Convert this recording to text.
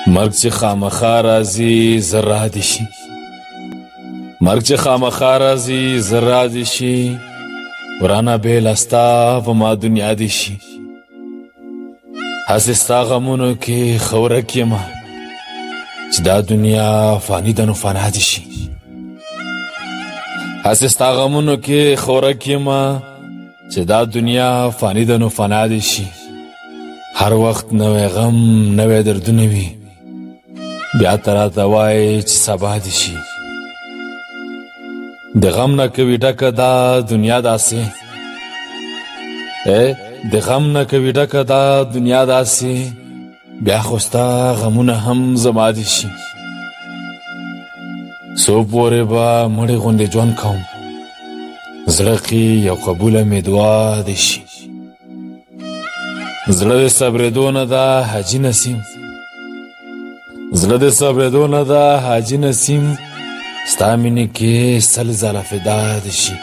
مرگ چې خامخا راځي زر رادې شي، مرگ چې خامخا راځي زر رادې شي، ورانه بېله ستا په ما دنیا دې شي. هسې ستا غمونو کې ښه ورک یمه چې دا دنیا فاني ده نو فنا دې شي. هسې ستا غمونو کې ښه ورک یمه چې دا دنیا فاني ده نو فنا دې شي. هر وخت نوی غم نوی دردونه وي، بیا ته راته وایې چې سبا دې شي. د غم نه کوي ډکه دا دنیا داسې، د غم نه کوي ډکه دا دنیا داسې، بیا خو ستا غمونه هم زما دې شي. څو پورې به مړې غوندې ژوند کوم، زړه کې یو قبوله مې دعا دې شي. زړه د صبرېدو نه ده حاجي نسیم، زړه د صبرېدو نه ده حاجي نسیم، ستا مینې کې سل ځله فدا دې شي.